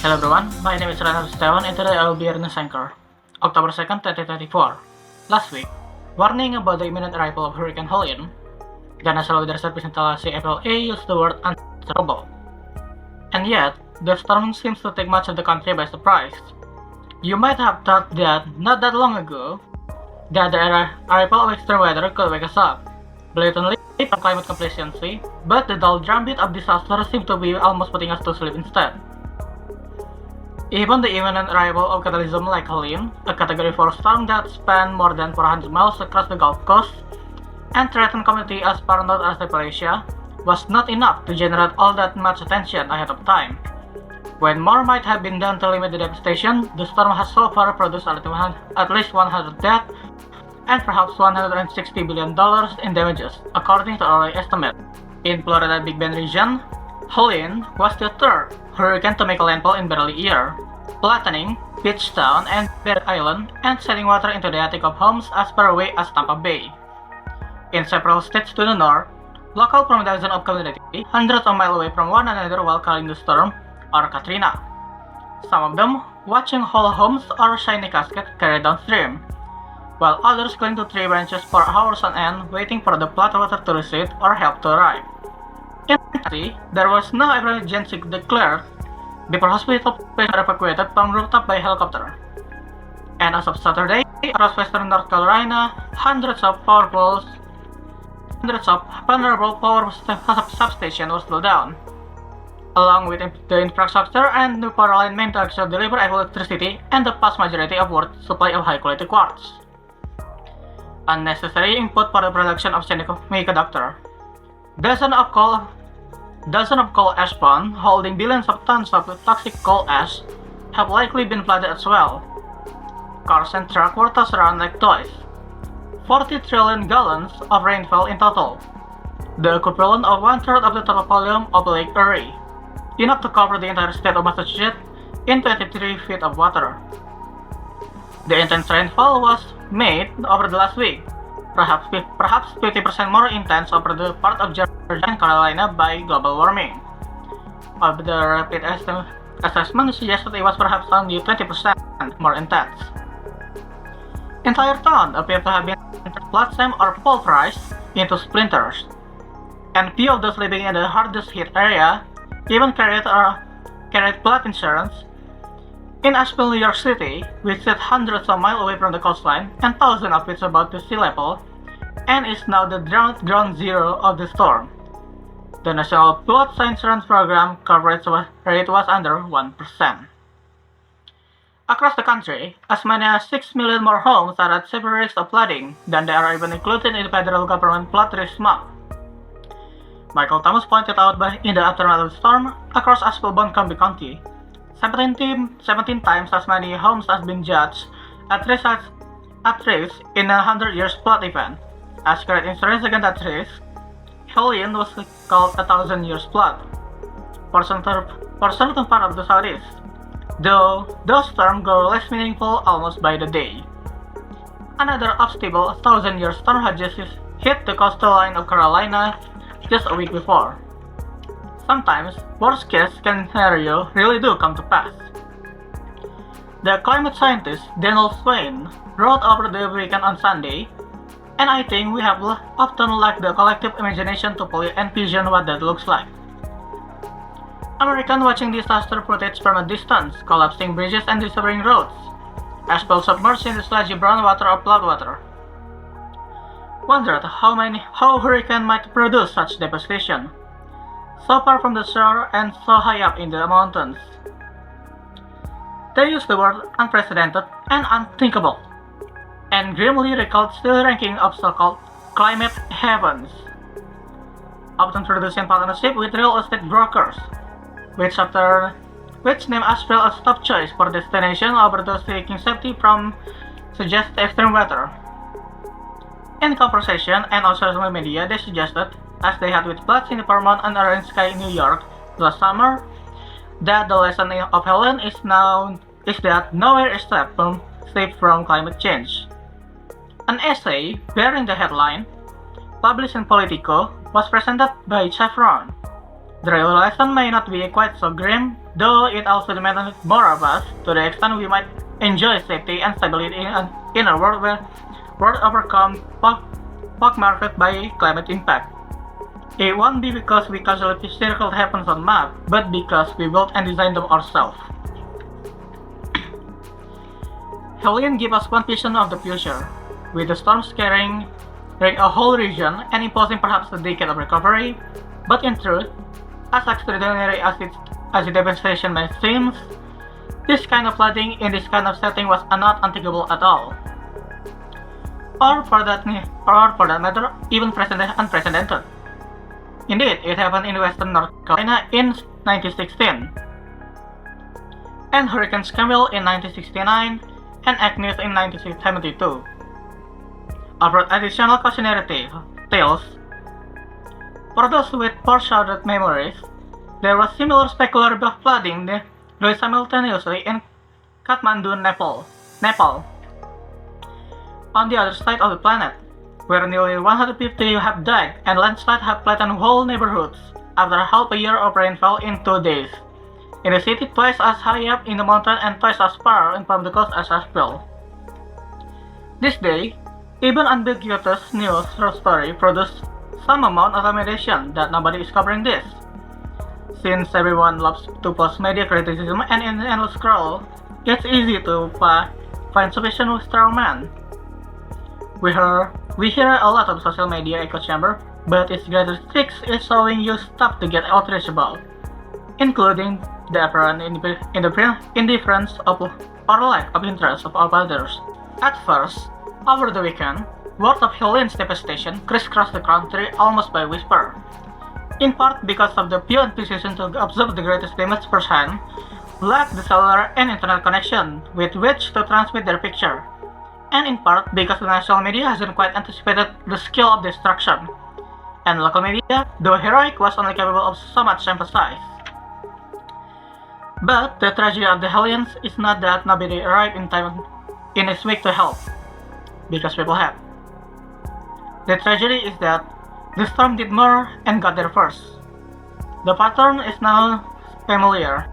Hello everyone, my name is Setiawan and today I will be your news anchor. October 2nd, 2024. Last week, warning about the imminent arrival of Hurricane Helene, the National Weather Service instalasi FLA used the word unstoppable. And yet, the storm seems to take much of the country by surprise. You might have thought that not that long ago, that the arrival of extreme weather could wake us up, blatantly from climate complacency, but the dull drumbeat of disaster seems to be almost putting us to sleep instead. Even the imminent arrival of cataclysm like Helene, a Category 4 storm that spanned more than 400 miles across the Gulf Coast and threatened community as far north as Appalachia, was not enough to generate all that much attention ahead of time. When more might have been done to limit the devastation, the storm has so far produced at least 100 deaths and perhaps $160 billion in damages, according to early estimates. In Florida Big Bend region, Helene was the third hurricane to make a landfall in barely a year, flattening Beach Town and Barrett Island and sending water into the attic of homes as far away as Tampa Bay. In several states to the north, local from dozens of communities hundreds of miles away from one another while calling the storm or Katrina. Some of them watching whole homes or shiny caskets carry downstream, while others cling to tree branches for hours on end waiting for the floodwater to recede or help to arrive. In Tennessee, there was no emergency declared before hospital patients were evacuated from rooftop by helicopter. And as of Saturday, across western North Carolina, hundreds of vulnerable power substations were slowed down, along with the infrastructure and new power line main to deliver electricity and the vast majority of world supply of high-quality quartz. Unnecessary input for the production of semiconductor. Dozens of coal ash ponds holding billions of tons of toxic coal ash have likely been flooded as well. Cars and trucks were tossed around like toys. 40 trillion gallons of rainfall in total, the equivalent of one-third of the total volume of Lake Erie, enough to cover the entire state of Massachusetts in 23 feet of water. The intense rainfall was made over the last week, perhaps 50% more intense over the part of Georgia and Carolina by global warming. Of the rapid assessment suggested it was perhaps only 20% more intense. Entire town appeared to have been blossomed or pulverized into splinters, and few of those living in the hardest hit area even carried flood insurance. In Asheville, New York City, which sits hundreds of miles away from the coastline and thousands of feet above the sea level, and is now the ground zero of the storm, the National Flood Insurance Program coverage rate was under 1%. Across the country, as many as 6 million more homes are at severe risk of flooding than there are even included in the federal government flood risk map. Michael Thomas pointed out in the aftermath of the storm, across Asheville-Buncombe County, 17 times as many homes has been judged at risk in a 100 years flood event. As great insurance against that risk, Helene was called a 1,000 years flood for certain part of the southeast, though those terms grow less meaningful almost by the day. Another unstable 1,000 year storm had just hit the coastal line of Carolina just a week before. Sometimes, worst-case scenario really do come to pass. The climate scientist Daniel Swain wrote over the weekend on Sunday, and I think we have often lacked the collective imagination to fully envision what that looks like. Americans watching disaster footage from a distance, collapsing bridges and disappearing roads, Asheville submerged in the sludgy brown water of floodwater, wondered how hurricane might produce such devastation, so far from the shore and so high up in the mountains. They used the word unprecedented and unthinkable, and grimly recalled the ranking of so-called climate havens, often produced in partnership with real estate brokers, which name Asheville as top choice for destination over those seeking safety from suggested extreme weather. In conversation and on social media, they suggested, as they had with floods in the Vermont and orange sky in New York last summer, that the lesson of Helene is that nowhere is safe from climate change. An essay bearing the headline, published in Politico, was presented by Chevron, The real lesson may not be quite so grim, though it also demands more of us, to the extent we might enjoy safety and stability in a world overcome pockmarked by climate impact. It won't be because we casually circled happens on map, but because we built and designed them ourselves. Helene gives us one vision of the future, with the storm scaring a whole region and imposing perhaps a decade of recovery, but in truth, as extraordinary as the devastation may seem, this kind of flooding in this kind of setting was not unthinkable at all. Or for that matter, even unprecedented. Indeed, it happened in western North Carolina in 1916, and Hurricane Canva in 1969, and Agnes in 1972. Offered additional cautionary tales. For those with foreshadowed memories, there was similar spectacular flooding going simultaneously in Kathmandu, Nepal, on the other side of the planet, where nearly 150 have died and landslides have flattened whole neighborhoods after half a year of rainfall in 2 days. In a city twice as high up in the mountain and twice as far from the coast as Asheville. This day, even ambiguous news story produced some amount of ammunition that nobody is covering this. Since everyone loves to post media criticism and in endless scroll, it's easy to find sufficient with strawman. We hear a lot of social media echo chamber, but its greatest tricks is showing you stuff to get outraged about, including the apparent indifference of or lack of interest of others. At first, over the weekend, word of Helene's devastation crisscrossed the country almost by whisper, in part because of the few physicians to observe the greatest damage firsthand lacked the cellular and internet connection with which to transmit their picture, and in part because the national media hasn't quite anticipated the scale of destruction, and local media, though heroic, was only capable of so much emphasis. But the tragedy of the Hellions is not that nobody arrived in time in its week to help, because people have. The tragedy is that the storm did more and got there first. The pattern is now familiar,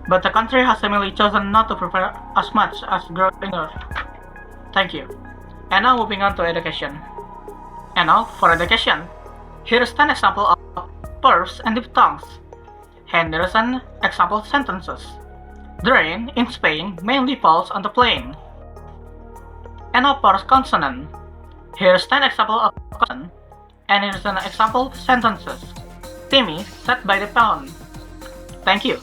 but the country has seemingly chosen not to prepare as much as growing up. Thank you. And now moving on to education. And now for education. Here is 10 examples of verbs and diphthongs. Henderson example sentences. The rain in Spain mainly falls on the plain. And now for consonant. Here's 10 examples of consonant. And here's an example sentences. Timmy sat by the pond. Thank you.